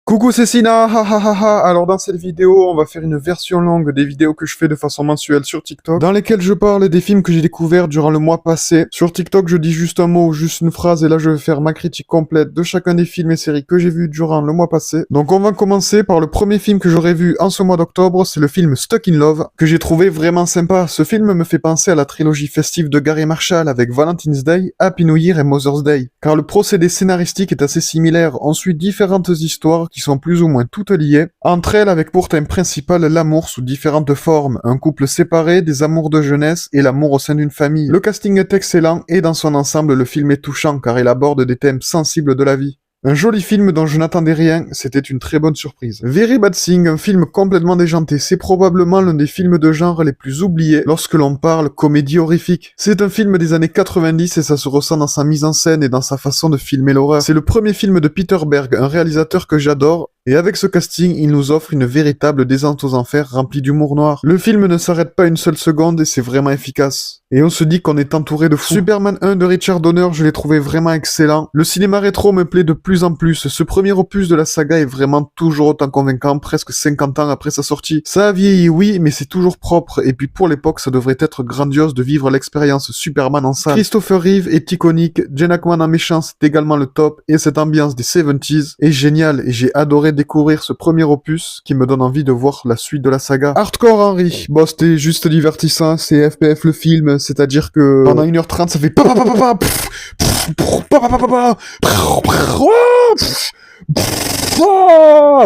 Coucou c'est Sina, ha ha ha ha. Alors dans cette vidéo, on va faire une version longue des vidéos que je fais de façon mensuelle sur TikTok, dans lesquelles je parle des films que j'ai découverts durant le mois passé. Sur TikTok, je dis juste un mot ou juste une phrase, et là je vais faire ma critique complète de chacun des films et séries que j'ai vus durant le mois passé. Donc on va commencer par le premier film que j'aurais vu en ce mois d'octobre, c'est le film Stuck in Love, que j'ai trouvé vraiment sympa. Ce film me fait penser à la trilogie festive de Gary Marshall avec Valentine's Day, Happy New Year et Mother's Day, car le procédé scénaristique est assez similaire. On suit différentes histoires qui sont plus ou moins toutes liées, entre elles avec pour thème principal l'amour sous différentes formes, un couple séparé, des amours de jeunesse et l'amour au sein d'une famille. Le casting est excellent et dans son ensemble le film est touchant car il aborde des thèmes sensibles de la vie. Un joli film dont je n'attendais rien, c'était une très bonne surprise. Very Bad Thing, un film complètement déjanté, c'est probablement l'un des films de genre les plus oubliés lorsque l'on parle comédie horrifique. C'est un film des années 90 et ça se ressent dans sa mise en scène et dans sa façon de filmer l'horreur. C'est le premier film de Peter Berg, un réalisateur que j'adore, et avec ce casting, il nous offre une véritable descente aux enfers remplie d'humour noir. Le film ne s'arrête pas une seule seconde et c'est vraiment efficace. Et on se dit qu'on est entouré de fous. Superman 1 de Richard Donner, je l'ai trouvé vraiment excellent. Le cinéma rétro me plaît de plus en plus. Ce premier opus de la saga est vraiment toujours autant convaincant, presque 50 ans après sa sortie. Ça a vieilli, oui, mais c'est toujours propre. Et puis pour l'époque, ça devrait être grandiose de vivre l'expérience Superman en salle. Christopher Reeve est iconique, Jen Ackman en méchant, c'est également le top, et cette ambiance des 70s est géniale, et j'ai adoré découvrir ce premier opus qui me donne envie de voir la suite de la saga. Hardcore Henry, bon c'était juste divertissant, c'est FPF le film, c'est-à-dire que pendant 1h30 ça fait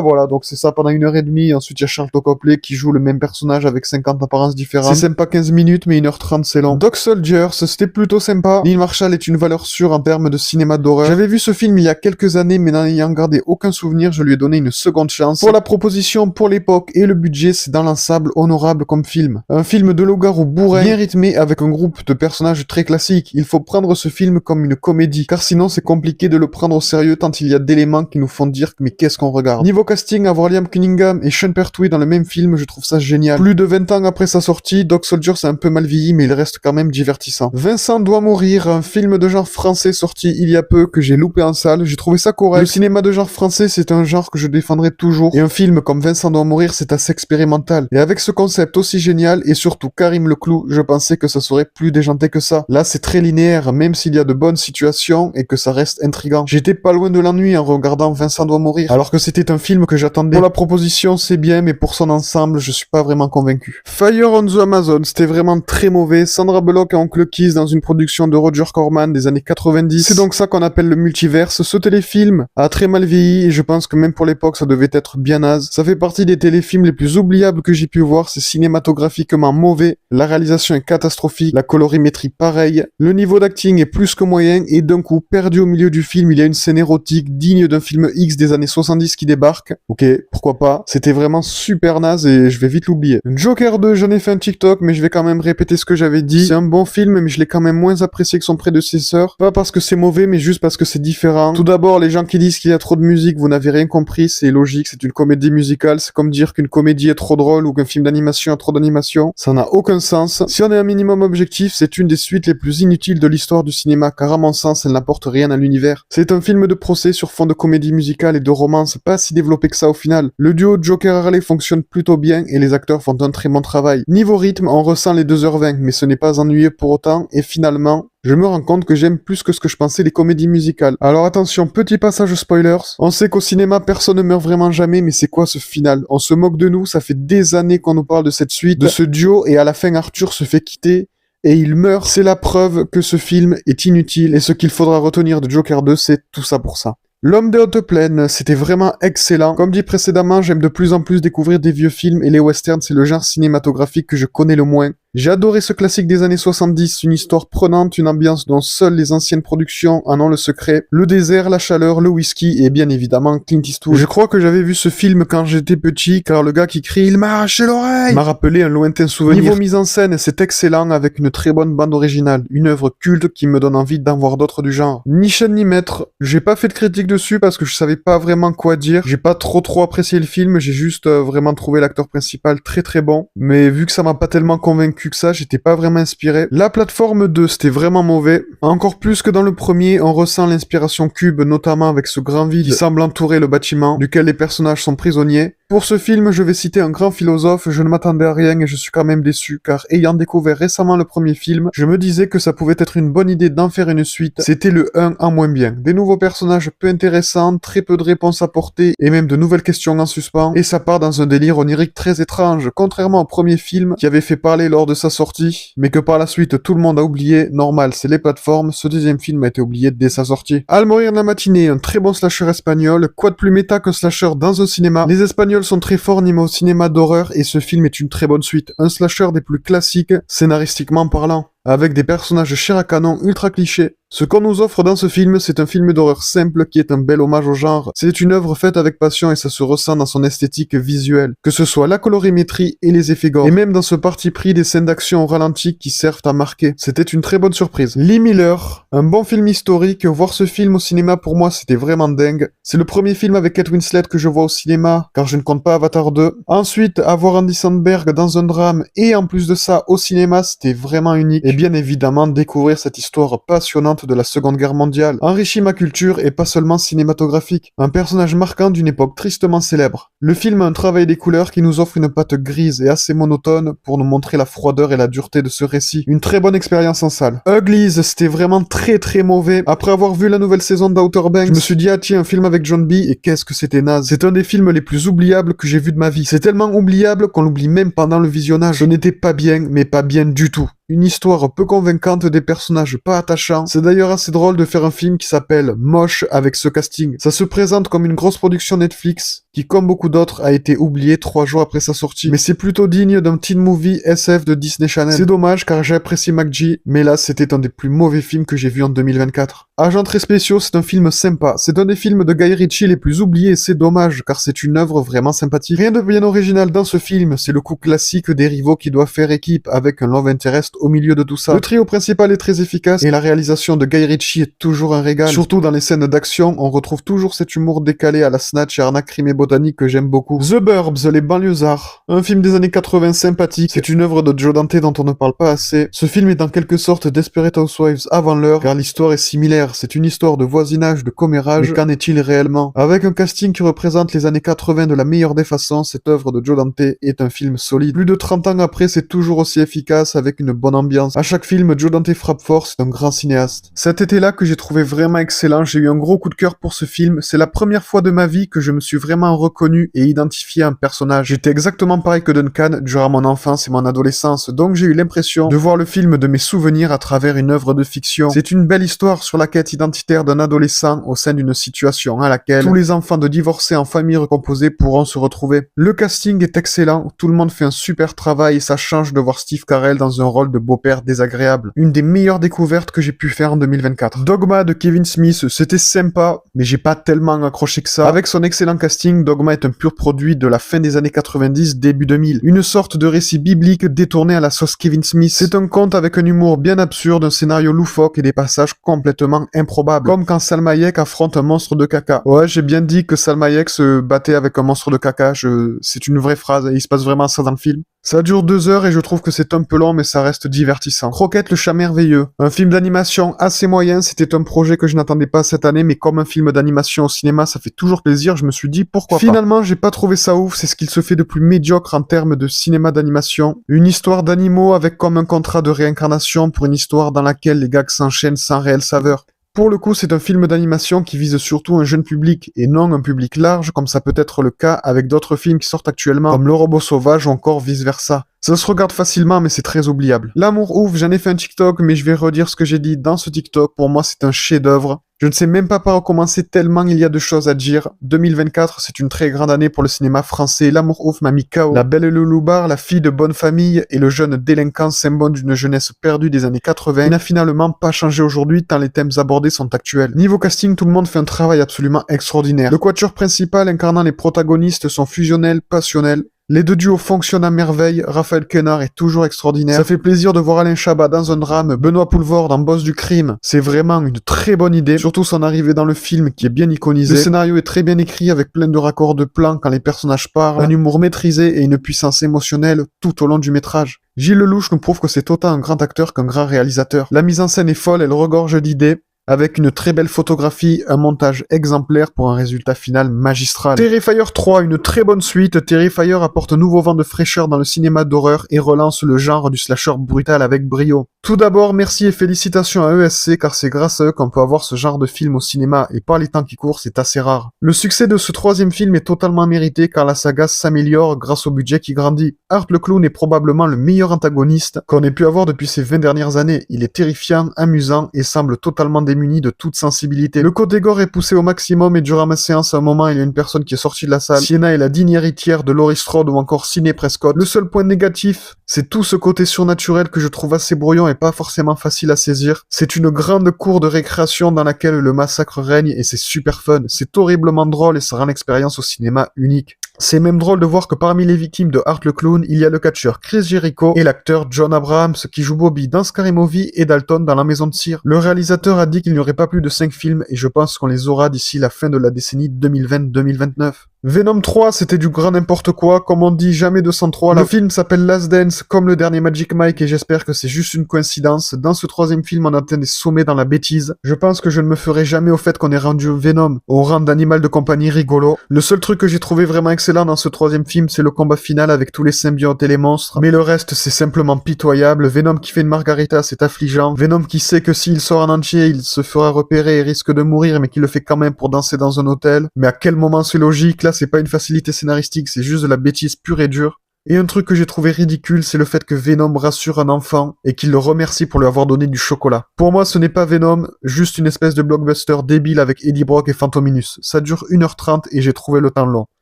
voilà, donc c'est ça pendant 1h30. Ensuite il y a Charlton Copley qui joue le même personnage avec 50 apparences différentes. C'est sympa 15 minutes mais 1h30 c'est long. Dog Soldiers, c'était plutôt sympa. Neil Marshall est une valeur sûre en termes de cinéma d'horreur. J'avais vu ce film il y a quelques années mais n'en ayant gardé aucun souvenir, je lui ai donné une seconde chance. Pour la proposition, pour l'époque et le budget, c'est dans l'ensemble honorable comme film. Un film de loup-garou bourrin, bien rythmé avec un groupe de personnages très classiques. Il faut prendre ce film comme une comédie, car sinon c'est compliqué de le prendre au sérieux tant il y a d'éléments qui nous font dire mais qu'est-ce qu'on regarde. Niveau casting, avoir Liam Cunningham et Sean Pertwee dans le même film, je trouve ça génial. Plus de 20 ans après sa sortie, Dog Soldier c'est un peu mal vieilli mais il reste quand même divertissant. Vincent doit mourir, un film de genre français sorti il y a peu que j'ai loupé en salle, j'ai trouvé ça correct. Le cinéma de genre français c'est un genre que je défendrai toujours, et un film comme Vincent doit mourir c'est assez expérimental. Et avec ce concept aussi génial et surtout Karim Leclou, je pensais que ça serait plus déjanté que ça. Là c'est très linéaire même s'il y a de bonnes situations et que ça reste intriguant. J'étais pas loin de l'ennui en regardant Vincent doit mourir, alors que c'était un film que j'attendais. Pour la proposition c'est bien mais pour son ensemble je suis pas vraiment convaincu. Fire on the Amazon, c'était vraiment très mauvais. Sandra Bullock et Oncle Keys dans une production de Roger Corman des années 90. C'est donc ça qu'on appelle le multiverse. Ce téléfilm a très mal vieilli et je pense que même pour l'époque ça devait être bien naze. Ça fait partie des téléfilms les plus oubliables que j'ai pu voir, c'est cinématographiquement mauvais, la réalisation est catastrophique, la colorimétrie pareil, le niveau d'acting est plus que moyen et d'un coup perdu au milieu du film il y a une scène érotique digne d'un film X des années 70 qui débarque. Ok, pourquoi pas. C'était vraiment super naze et je vais vite l'oublier. Joker 2, j'en ai fait un TikTok mais je vais quand même répéter ce que j'avais dit. C'est un bon film mais je l'ai quand même moins apprécié que son prédécesseur. Pas parce que c'est mauvais mais juste parce que c'est différent. Tout d'abord, les gens qui disent qu'il y a trop de musique, vous n'avez rien compris, c'est logique, c'est une comédie musicale, c'est comme dire qu'une comédie est trop drôle ou qu'un film d'animation a trop d'animation. Ça n'a aucun sens. Si on est un minimum objectif, c'est une des suites les plus inutiles de l'histoire du cinéma car à mon sens, elle n'apporte rien à l'univers. C'est un film de procès sur fond de comédie musicale et de romance, pas si développé que ça au final. Le duo Joker-Harley fonctionne plutôt bien et les acteurs font un très bon travail. Niveau rythme, on ressent les 2h20 mais ce n'est pas ennuyeux pour autant et finalement, je me rends compte que j'aime plus que ce que je pensais les comédies musicales. Alors attention, petit passage spoilers. On sait qu'au cinéma, personne ne meurt vraiment jamais, mais c'est quoi ce final? On se moque de nous, ça fait des années qu'on nous parle de cette suite, de ce duo, et à la fin Arthur se fait quitter, et il meurt. C'est la preuve que ce film est inutile, et ce qu'il faudra retenir de Joker 2, c'est tout ça pour ça. L'homme des hautes plaines, c'était vraiment excellent. Comme dit précédemment, j'aime de plus en plus découvrir des vieux films, et les westerns, c'est le genre cinématographique que je connais le moins. J'ai adoré ce classique des années 70, une histoire prenante, une ambiance dont seules les anciennes productions en ont le secret, le désert, la chaleur, le whisky et bien évidemment Clint Eastwood. Je crois que j'avais vu ce film quand j'étais petit, car le gars qui crie « Il m'a arraché l'oreille » m'a rappelé un lointain souvenir. Niveau mise en scène, c'est excellent avec une très bonne bande originale, une œuvre culte qui me donne envie d'en voir d'autres du genre. Ni chaîne ni maître, j'ai pas fait de critique dessus parce que je savais pas vraiment quoi dire, j'ai pas trop apprécié le film, j'ai juste vraiment trouvé l'acteur principal très bon, mais vu que ça m'a pas tellement convaincu, cul que ça, j'étais pas vraiment inspiré. La plateforme 2, c'était vraiment mauvais. Encore plus que dans le premier, on ressent l'inspiration Cube, notamment avec ce grand vide qui semble entourer le bâtiment, duquel les personnages sont prisonniers. Pour ce film, je vais citer un grand philosophe, je ne m'attendais à rien et je suis quand même déçu, car ayant découvert récemment le premier film, je me disais que ça pouvait être une bonne idée d'en faire une suite. C'était le 1 en moins bien. Des nouveaux personnages peu intéressants, très peu de réponses apportées et même de nouvelles questions en suspens, et ça part dans un délire onirique très étrange, contrairement au premier film qui avait fait parler lors de sa sortie, mais que par la suite tout le monde a oublié. Normal, c'est les plateformes, ce deuxième film a été oublié dès sa sortie. Al mourir de la matinée, un très bon slasher espagnol, quoi de plus méta qu'un slasher dans un cinéma. Les Espagnols sont très forts niveau cinéma d'horreur et ce film est une très bonne suite. Un slasher des plus classiques, scénaristiquement parlant, avec des personnages chair à canon ultra clichés. Ce qu'on nous offre dans ce film, c'est un film d'horreur simple qui est un bel hommage au genre. C'est une œuvre faite avec passion et ça se ressent dans son esthétique visuelle. Que ce soit la colorimétrie et les effets gore. Et même dans ce parti pris des scènes d'action au ralenti qui servent à marquer. C'était une très bonne surprise. Lee Miller, un bon film historique. Voir ce film au cinéma pour moi c'était vraiment dingue. C'est le premier film avec Kate Winslet que je vois au cinéma, car je ne compte pas Avatar 2. Ensuite, avoir Andy Samberg dans un drame et en plus de ça au cinéma, c'était vraiment unique. Et bien évidemment découvrir cette histoire passionnante de la Seconde Guerre mondiale enrichit ma culture et pas seulement cinématographique. Un personnage marquant d'une époque tristement célèbre. Le film a un travail des couleurs qui nous offre une patte grise et assez monotone pour nous montrer la froideur et la dureté de ce récit. Une très bonne expérience en salle. Uglies, c'était vraiment très mauvais. Après avoir vu la nouvelle saison d'Outer Banks, je me suis dit ah tiens, un film avec John B et qu'est-ce que c'était naze. C'est un des films les plus oubliables que j'ai vu de ma vie. C'est tellement oubliable qu'on l'oublie même pendant le visionnage. Ce n'était pas bien, mais pas bien du tout. Une histoire peu convaincante, des personnages pas attachants. C'est d'ailleurs assez drôle de faire un film qui s'appelle Moche avec ce casting. Ça se présente comme une grosse production Netflix, qui comme beaucoup d'autres a été oubliée 3 jours après sa sortie. Mais c'est plutôt digne d'un teen movie SF de Disney Channel. C'est dommage car j'ai apprécié McG, mais là c'était un des plus mauvais films que j'ai vu en 2024. Agents très spéciaux, c'est un film sympa. C'est un des films de Guy Ritchie les plus oubliés et c'est dommage car c'est une œuvre vraiment sympathique. Rien de bien original dans ce film, c'est le coup classique des rivaux qui doivent faire équipe avec un love interest au milieu de tout ça. Le trio principal est très efficace et la réalisation de Guy Ritchie est toujours un régal. Surtout dans les scènes d'action, on retrouve toujours cet humour décalé à la Snatch et Arnaque Crime et Botanique que j'aime beaucoup. The Burbs, les banlieusards. Un film des années 80 sympathique. C'est une œuvre de Joe Dante dont on ne parle pas assez. Ce film est en quelque sorte Desperate Housewives avant l'heure car l'histoire est similaire. C'est une histoire de voisinage, de commérage, mais qu'en est-il réellement? Avec un casting qui représente les années 80 de la meilleure des façons, cette œuvre de Joe Dante est un film solide. Plus de 30 ans après, c'est toujours aussi efficace avec une bonne ambiance. À chaque film, Joe Dante frappe fort, c'est un grand cinéaste. Cet été-là que j'ai trouvé vraiment excellent, j'ai eu un gros coup de cœur pour ce film. C'est la première fois de ma vie que je me suis vraiment reconnu et identifié un personnage. J'étais exactement pareil que Duncan durant mon enfance et mon adolescence, donc j'ai eu l'impression de voir le film de mes souvenirs à travers une œuvre de fiction. C'est une belle histoire sur la quête identitaire d'un adolescent au sein d'une situation à laquelle tous les enfants de divorcés en famille recomposée pourront se retrouver. Le casting est excellent, tout le monde fait un super travail et ça change de voir Steve Carell dans un rôle de beau-père désagréable. Une des meilleures découvertes que j'ai pu faire en 2024. Dogma de Kevin Smith, c'était sympa, mais j'ai pas tellement accroché que ça. Avec son excellent casting, Dogma est un pur produit de la fin des années 90, début 2000. Une sorte de récit biblique détourné à la sauce Kevin Smith. C'est un conte avec un humour bien absurde, un scénario loufoque et des passages complètement improbables. Comme quand Salma Hayek affronte un monstre de caca. Ouais, j'ai bien dit que Salma Hayek se battait avec un monstre de caca, c'est une vraie phrase, et il se passe vraiment ça dans le film. Ça dure 2 heures et je trouve que c'est un peu long mais ça reste divertissant. Croquette le chat merveilleux. Un film d'animation assez moyen, c'était un projet que je n'attendais pas cette année mais comme un film d'animation au cinéma ça fait toujours plaisir, je me suis dit pourquoi pas. Finalement j'ai pas trouvé ça ouf, c'est ce qu'il se fait de plus médiocre en termes de cinéma d'animation. Une histoire d'animaux avec comme un contrat de réincarnation pour une histoire dans laquelle les gags s'enchaînent sans réelle saveur. Pour le coup, c'est un film d'animation qui vise surtout un jeune public et non un public large comme ça peut être le cas avec d'autres films qui sortent actuellement comme Le Robot Sauvage ou encore vice versa. Ça se regarde facilement mais c'est très oubliable. L'amour ouf, j'en ai fait un TikTok mais je vais redire ce que j'ai dit dans ce TikTok. Pour moi c'est un chef-d'œuvre. Je ne sais même pas par où commencer tellement il y a de choses à dire. 2024, c'est une très grande année pour le cinéma français. L'amour ouf m'a mis KO. La Belle et le Loupard, La Fille de bonne famille et le jeune délinquant symbole d'une jeunesse perdue des années 80 n'a finalement pas changé aujourd'hui tant les thèmes abordés sont actuels. Niveau casting, tout le monde fait un travail absolument extraordinaire. Le quatuor principal incarnant les protagonistes sont fusionnels, passionnels. Les deux duos fonctionnent à merveille, Raphaël Quenard est toujours extraordinaire. Ça fait plaisir de voir Alain Chabat dans un drame, Benoît Poelvoorde dans Boss du crime. C'est vraiment une très bonne idée, surtout son arrivée dans le film qui est bien iconisé. Le scénario est très bien écrit avec plein de raccords de plans quand les personnages parlent, un humour maîtrisé et une puissance émotionnelle tout au long du métrage. Gilles Lelouch nous prouve que c'est autant un grand acteur qu'un grand réalisateur. La mise en scène est folle, elle regorge d'idées, avec une très belle photographie, un montage exemplaire pour un résultat final magistral. Terrifier 3, une très bonne suite. Terrifier apporte un nouveau vent de fraîcheur dans le cinéma d'horreur et relance le genre du slasher brutal avec brio. Tout d'abord, merci et félicitations à ESC car c'est grâce à eux qu'on peut avoir ce genre de film au cinéma et par les temps qui courent, c'est assez rare. Le succès de ce troisième film est totalement mérité car la saga s'améliore grâce au budget qui grandit. Art le Clown est probablement le meilleur antagoniste qu'on ait pu avoir depuis ces 20 dernières années. Il est terrifiant, amusant et semble totalement démuni de toute sensibilité. Le côté gore est poussé au maximum et durant ma séance à un moment il y a une personne qui est sortie de la salle. Sienna est la digne héritière de Laurie Strode ou encore Sidney Prescott. Le seul point négatif, c'est tout ce côté surnaturel que je trouve assez brouillon et pas forcément facile à saisir. C'est une grande cour de récréation dans laquelle le massacre règne et c'est super fun. C'est horriblement drôle et ça rend l'expérience au cinéma unique. C'est même drôle de voir que parmi les victimes de Art le Clown, il y a le catcheur Chris Jericho et l'acteur John Abrahams qui joue Bobby dans Scary Movie et Dalton dans La Maison de Cire. Le réalisateur a dit qu'il n'y aurait pas plus de 5 films et je pense qu'on les aura d'ici la fin de la décennie 2020-2029. Venom 3, c'était du grand n'importe quoi, comme on dit jamais 203. Le film s'appelle Last Dance, comme le dernier Magic Mike, et j'espère que c'est juste une coïncidence. Dans ce troisième film, on atteint des sommets dans la bêtise. Je pense que je ne me ferai jamais au fait qu'on ait rendu Venom au rang d'animal de compagnie rigolo. Le seul truc que j'ai trouvé vraiment excellent dans ce troisième film, c'est le combat final avec tous les symbiotes et les monstres. Mais le reste, c'est simplement pitoyable. Venom qui fait une margarita, c'est affligeant. Venom qui sait que s'il sort en entier, il se fera repérer et risque de mourir, mais qui le fait quand même pour danser dans un hôtel. Mais à quel moment c'est logique? Là, c'est pas une facilité scénaristique, c'est juste de la bêtise pure et dure. Et un truc que j'ai trouvé ridicule, c'est le fait que Venom rassure un enfant et qu'il le remercie pour lui avoir donné du chocolat. Pour moi, ce n'est pas Venom, juste une espèce de blockbuster débile avec Eddie Brock et Phantominus. Ça dure 1h30 et j'ai trouvé le temps long.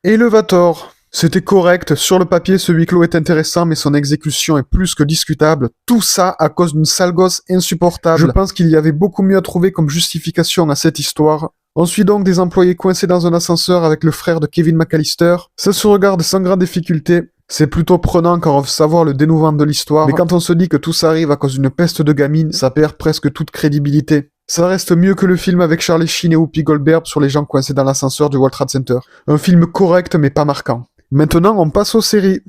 Elevator. C'était correct, sur le papier ce huis clos est intéressant mais son exécution est plus que discutable, tout ça à cause d'une sale gosse insupportable. Je pense qu'il y avait beaucoup mieux à trouver comme justification à cette histoire. On suit donc des employés coincés dans un ascenseur avec le frère de Kevin McAllister. Ça se regarde sans grande difficulté. C'est plutôt prenant quand on veut savoir le dénouement de l'histoire, mais quand on se dit que tout ça arrive à cause d'une peste de gamine, ça perd presque toute crédibilité. Ça reste mieux que le film avec Charlie Sheen et Whoopi Goldberg sur les gens coincés dans l'ascenseur du World Trade Center. Un film correct mais pas marquant. Maintenant, on passe aux séries.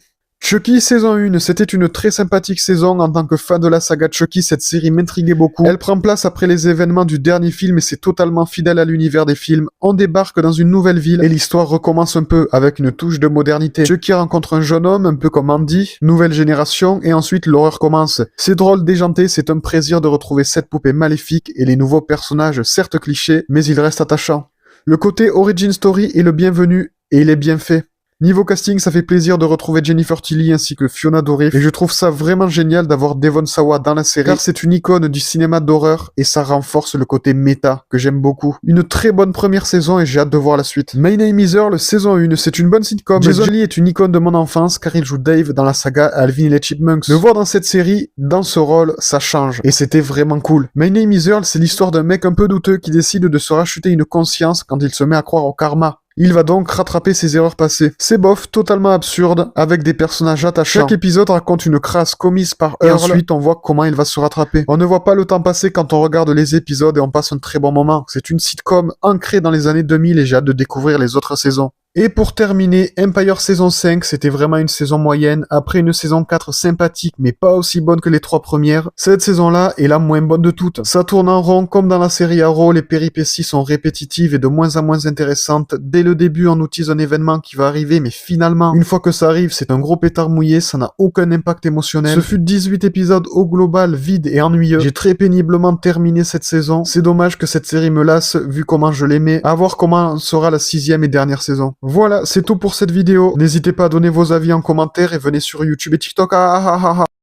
Chucky saison 1, c'était une très sympathique saison. En tant que fan de la saga Chucky, cette série m'intriguait beaucoup. Elle prend place après les événements du dernier film et c'est totalement fidèle à l'univers des films. On débarque dans une nouvelle ville et l'histoire recommence un peu avec une touche de modernité. Chucky rencontre un jeune homme, un peu comme Andy, nouvelle génération, et ensuite l'horreur commence. C'est drôle, déjanté, c'est un plaisir de retrouver cette poupée maléfique et les nouveaux personnages, certes clichés, mais ils restent attachants. Le côté origin story est le bienvenu et il est bien fait. Niveau casting, ça fait plaisir de retrouver Jennifer Tilly ainsi que Fiona Dourif, et je trouve ça vraiment génial d'avoir Devon Sawa dans la série, car c'est une icône du cinéma d'horreur, et ça renforce le côté méta, que j'aime beaucoup. Une très bonne première saison, et j'ai hâte de voir la suite. My Name is Earl, saison 1, c'est une bonne sitcom. Jason Lee est une icône de mon enfance, car il joue Dave dans la saga Alvin et les Chipmunks. Le voir dans cette série, dans ce rôle, ça change, et c'était vraiment cool. My Name is Earl, c'est l'histoire d'un mec un peu douteux qui décide de se racheter une conscience quand il se met à croire au karma. Il va donc rattraper ses erreurs passées. C'est bof, totalement absurde, avec des personnages attachants. Chaque épisode raconte une crasse commise par Earl, et ensuite on voit comment il va se rattraper. On ne voit pas le temps passer quand on regarde les épisodes et on passe un très bon moment. C'est une sitcom ancrée dans les années 2000 et j'ai hâte de découvrir les autres saisons. Et pour terminer, Empire saison 5, c'était vraiment une saison moyenne, après une saison 4 sympathique mais pas aussi bonne que les 3 premières. Cette saison-là est la moins bonne de toutes. Ça tourne en rond comme dans la série Arrow, les péripéties sont répétitives et de moins en moins intéressantes. Dès le début, on nous tease un événement qui va arriver, mais finalement, une fois que ça arrive, c'est un gros pétard mouillé, ça n'a aucun impact émotionnel. Ce fut 18 épisodes au global, vides et ennuyeux. J'ai très péniblement terminé cette saison. C'est dommage que cette série me lasse, vu comment je l'aimais. À voir comment sera la 6e et dernière saison. Voilà, c'est tout pour cette vidéo. N'hésitez pas à donner vos avis en commentaire et venez sur YouTube et TikTok.